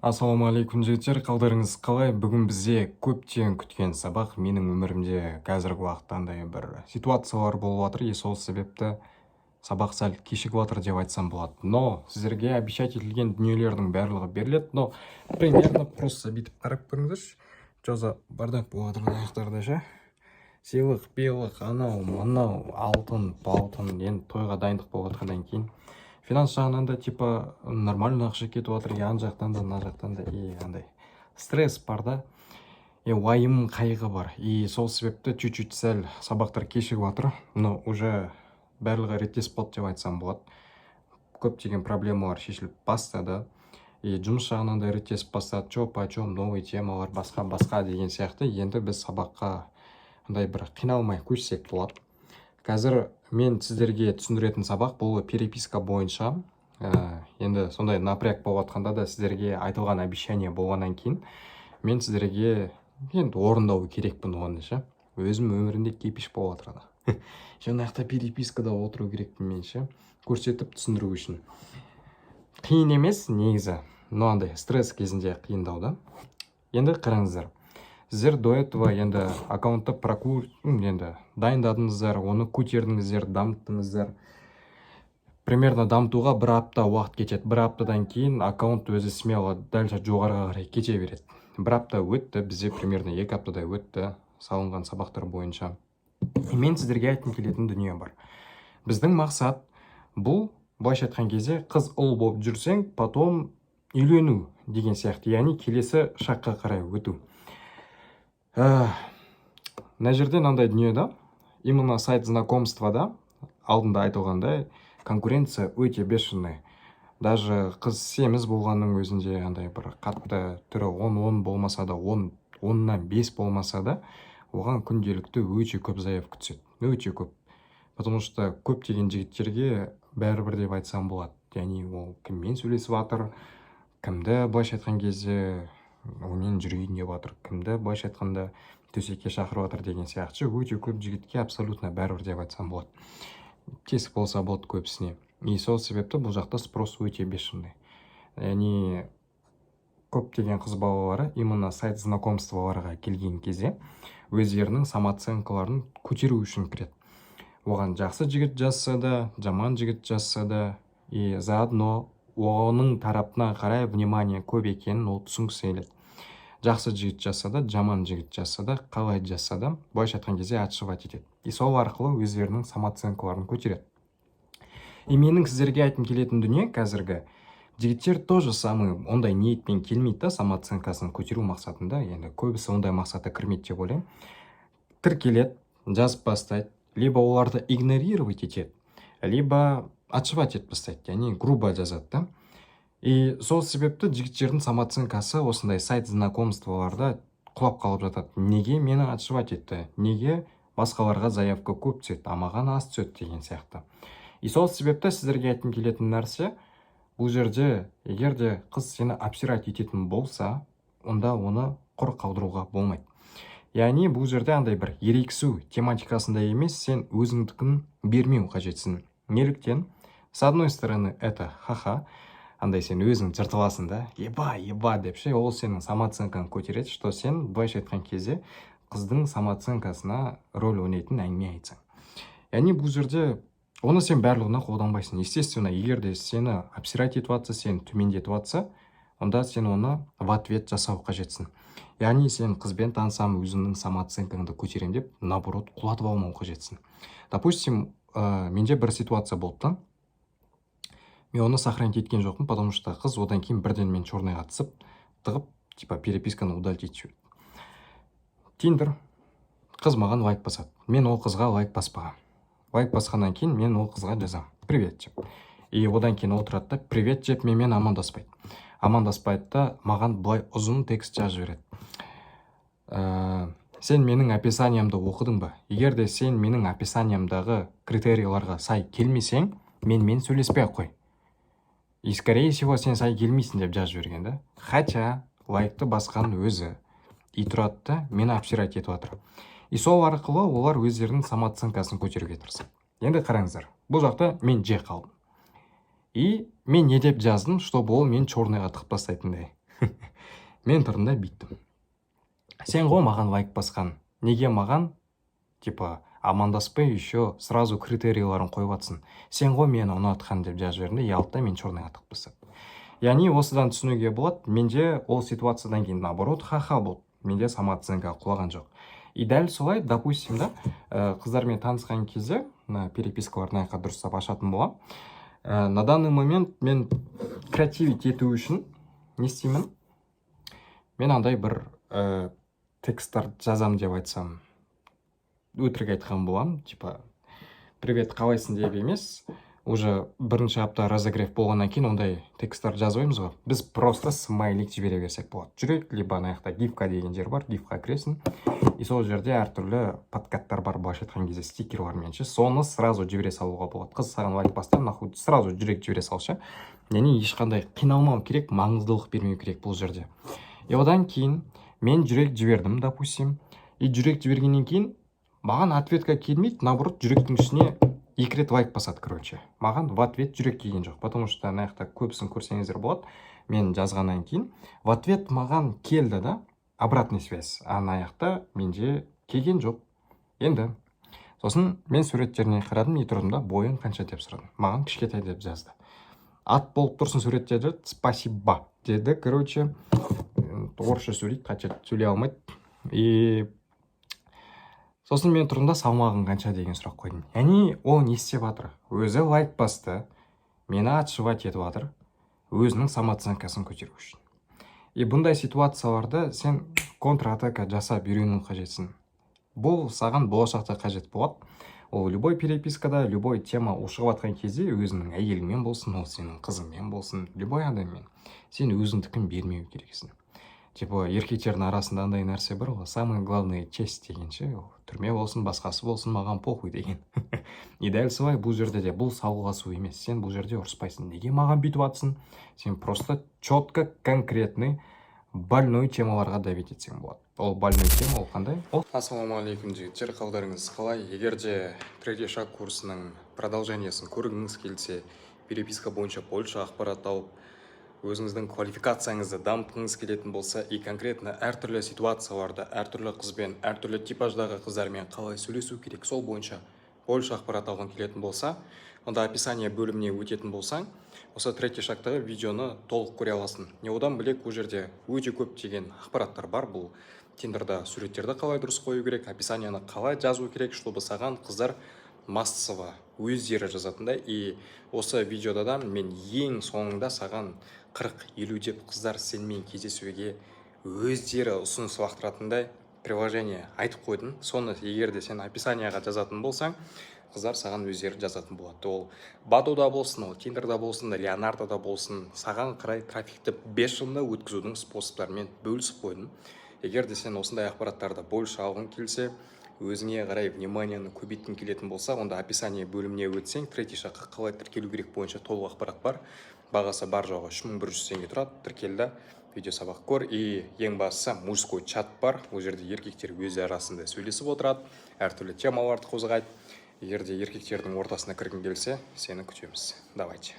Ассалаумағалейкум жігіттер, қалдарыңыз қалай? Бүгін бізде көптен күткен сабақ. Менің өмірімде қазіргі уақытта андай бір ситуациялар болып жатыр, сол себепті сабақ сәл кешігіп жатыр деп айтсам болады. Но сіздерге обещать етілген дүниелердің барлығы беріледі, но примерно просто бүйтіп қарап көріңіздерші. Жоза бардак болып жатыр аяқтарда ше. Сыйлық, белық, анау, мынау, алтын, балтын, енді тойға дайындық болып жатқаннан кейін финанс жағынан да типа нормально ақша кетіп жатыр, ан жақтан да мына жақтан да андай стресс бар да, уайым, қайғы бар. Сол себепті чуть-чуть сәл сабақтар кешігіп жатыр, но уже барлығы реттесіп болды деп айтсам болады. Көптеген проблемалар шешіліп бастады, жұмыс жағынан да реттесіп бастады, почем новый темалар, басқа деген сияқты. Енді біз сабаққа андай бір қиналмай көшсек болады. Қазір мен сіздерге түсіндіретін сабақ бұл переписка бойынша. Енді сондай напряг болып жатқанда да сіздерге айтылған обещание болғаннан кейін мен сіздерге енді орындау керекпін оны ше. Өзім өмірінде кепиш болып жатыр. Жаңақта перепискада отыру керекпін мен ше, көрсетіп түсіндіру үшін. Қиын емес негізі, но андай стресс кезінде қиындау да. Енді қараңыздар. Сіздер до этого енді аккаунтты енді дайындадыңыздар, оны көтердіңіздер, дамыттыңыздар. Примерно дамытуға бір апта уақыт кетеді. Бір аптадан кейін аккаунт өзі смело дальше жоғарыға қарай кете береді. Бір апта өтті, бізде примерно 2 аптадай өтті салынған сабақтар бойынша. Мен сіздерге айтқым келетін дүние бар. Біздің мақсат бұл, былайша айтқан кезде, қыз ұл болып жүрсең, потом үйлену деген сияқты, яғни келесі шаққа қарай өту. Мына жерде мынандай дүние да, именно сайт знакомствода алдында айтылғандай конкуренция өте бешеный. Даже қыз семіз болғанның өзінде андай бір қатты түрі 10 болмаса да, 10-нан 5 болмаса да, оған күнделікті өте көп заявка түседі. Өте көп. Потому что көптеген жігіттерге бәрібір деп айтсам болады. Яғни ол кіммен сөйлесіп жатыр, кімді былайша айтқан кезде онымен жүрейін деп жатыр, кімді былайша айтқанда төсекке шақырып жатыр деген сияқты. Өте көп жігітке абсолютно бәрібір деп айтсам болады. Тесік болса болады көбісіне. Сол себепті бұл жақта спрос өте бешеный. Яғни көптеген қыз балалары именно сайт знакомстволарға келген кезде өздерінің самооценкаларын көтеру үшін кіреді. Оған жақсы жігіт жазса да, жаман жігіт жазса да, заодно оның тарапына қарай внимание көп екенін ол түсінгісі келеді. Жақсы жігіт жазса да, жаман жігіт жазса да, қалай жазса да, былайша айтқан кезде отшивать етеді. Сол арқылы өздерінің самооценкаларын көтереді. Менің сіздерге айтқым келетін дүние қазіргі жігіттер тоже самый ондай ниетпен келмейді да, самооценкасын көтеру мақсатында. Енді көбісі ондай мақсатта кірмейді деп ойлаймын. Тіркеледі, жазып бастайды, либо оларды игнорировать етеді, либо отшивать етіп бастайды, яғни грубо жазады да. Сол себепті жігіттердің самооценкасы осындай сайт знакомстволарда құлап қалып жатады. Неге мені отшивать етті? Неге басқаларға заявка көп түседі, маған аз түседі деген сияқты. Сол себепті сіздерге айтқым келетін нәрсе, бұл жерде егер де қыз сені обсирать ететін болса, онда оны құр қалдыруға болмайды. Яғни бұл жерде андай бір ерегісу тематикасында емес, сен өзіңдікін бермеу қажетсің. Неліктен? С одной стороны, это ха-ха, андай сен өзің жыртыласың да, еба деп ше, ол сенің самооценканы көтереді, что сен былайша айтқан кезде қыздың самооценкасына роль ойнайтын әңгіме айтсаң. Яғни бұл жерде оны сен барлығына қолданбайсың. Естественно, егер де сені обсирать етіп жатса, сен төмендетіп жатса, онда сен оны в ответ жасау қажетсің. Яғни сен қызбен танысам, өзіңнің самооценкаңды көтерем деп, наоборот, құлатып алмау қажетсің. Допустим, менде бір ситуация болды да. Мен оны сохранить еткен жоқпын, потому что қыз одан кейін бірден мен черныйға тығып, типа переписканы удалить етіп. Тиндер, қыз маған лайк басады. Мен ол қызға лайк баспағам. Лайк басқаннан кейін мен ол қызға жазам. Привет деп. Одан кейін отырады да, привет деп менімен амандаспайды. Амандаспайды да, маған былай ұзын текст жазып жібереді. Сен менің описаниямды оқыдың ба? Егер де сен менің описаниямдағы критерияларға сай келмесең, мен сөйлеспей қой. Скорее всего, сен сай келмейсің деп жазып жіберген да. Хотя лайкты басқан өзі. Тұрады да, мені обсирать етіп жатыр. Сол арқылы олар өздерінің самооценкасын көтеруге тырысады. Енді қараңыздар, бұл жақта мен қалдым. Мен не деп жаздым, чтобы ол мен черныйға тығып тастайтындай. Мен тұрдым да бүйттім. Сен ғой маған лайк басқан. Неге маған, типа, амандаспай еще сразу критерийларын қойып атсың. Сен ғой мені ұнатқан деп жазып жібердім де, ұялды да мен черный атып тастап. Яғни осыдан түсінуге болады, менде ол ситуациядан кейін наоборот ха-ха болды. Менде самооценка құлаған жоқ. И дәл солай, допустим, да, қыздармен танысқан кезде, перепискаларын айқа дұрыстап ашатын боламын. На данный момент мен креативить ету үшін не істеймін? Мен андай бір тексттар жазам деп айтсам, өтірік айтқан боламын. Типа, привет, қалайсың деп емес, уже бірінші апта разогрев болғаннан кейін ондай тексттар жазбаймыз ғой. Біз просто смайлик жібере берсек болады. Жүрек, либо аяқта гифка деген жер бар, гифка кіресің. И сол жерде әртүрлі подкаттар бар, былайша айтқан кезде стикерлармен ше, соны сразу жібере салуға болады. Қыз саған лайк басты, нахуй сразу жүрек жібере салшы. Яғни ешқандай қиналмау керек, маңыздылық бермеу керек бұл жерде. И одан кейін мен жүрек жібердім, допустим. И жүрек жібергеннен кейін маған ответка келмейді, наоборот, жүректің ішіне 2 рет лайк басады, короче. Маған в ответ жүрек келген жоқ, потому что аяқта көбісін көрсеңіздер болады. Мен жазғаннан кейін в ответ маған келді да, обратный связь. Аяқта менде келген жоқ. Енді сосын мен суреттеріне қарадым, не тұрдым да, бойың қанша деп сұрадым. Маған кішкентай деп жазды. Ат болып тұрсын суретте деді, спасибо деді, короче. Орысша сөйлейді, қанша сөйлей алмайды. И сосын мен тұрдым да, салмағың қанша деген сұрақ қойдым. Яғни ол не істеп жатыр? Өзі лайк басты, мені отшивать етіп жатыр, өзінің самооценкасын көтеру үшін. И бұндай ситуацияларда сен контратака жасап үйрену қажетсің. Бұл саған болашақта қажет болады. Ол любой перепискада, любой тема ушығып жатқан кезде өзінің әйелімен болсын, ол сенің қызыңмен болсын, любой адаммен сен өзіңдікін бермеу керексің. Типа, еркектердің арасында андай нәрсе бар ғой, самый главный честь дегенше, түрме болсын, басқасы болсын, маған похуй деген. И дәл солай бұл жерде де бұл салғыласу емес. Сен бұл жерде ұрыспайсың. Неге маған бүйтіп атсың? Сен просто четко, конкретный, больной темаларға давить етсең болады. Ол больной тема, ол қандай? Ассалаумағалейкум жігіттер, қалдарыңыз қалай? Егер де третий шаг курсының продолжениесін көргіңіз келсе, переписка бойынша больше ақпарат алып, өзіңіздің квалификацияңызды дамытқыңыз келетін болса, и конкретно әртүрлі ситуацияларда, әртүрлі қызбен, әртүрлі типаждағы қыздармен қалай сөйлесу керек, сол бойынша больше ақпарат алған келетін болса, онда описание бөліміне өтетін болсаң, осы третий шагтағы видеоны толық көре аласың. Не одан білек, бұл жерде өте көптеген ақпараттар бар. Бұл Тиндерда суреттерді қалай дұрыс қою керек, описанияны қалай жазу керек, чтобы саған қыздар массово өздері жазатындай. И осы видеода да мен ең соңында саған 40-50 деп қыздар сенімен кездесуге өздері ұсыныс лақтыратындай приложение айтып қойдым. Соны егер де сен описанияға жазатын болсаң, қыздар саған өздері жазатын болады. Ол Бадуда болсын, ол Тиндерда болсын, Леонардода болсын, саған қарай трафикті 5 жылда өткізудің способтарымен бөлісіп қойдым. Егер де сен осындай ақпараттарды больше алғың келсе, өзіңе қарай вниманияны көбейткің келетін болса, онда описание бөліміне өтсең, третий шаққа қалай тіркелу керек бойынша толық ақпарат бар. Бағасы бар жоғы 3100 теңге тұрады. Тіркелді, видео сабақ көр. И ең бастысы мужской чат бар. Ол жерде еркектер өзі арасында сөйлесіп отырады, әртүрлі темаларды қозғайды. Егер де еркектердің ортасына кіргің келсе, сені күтеміз. Давайте.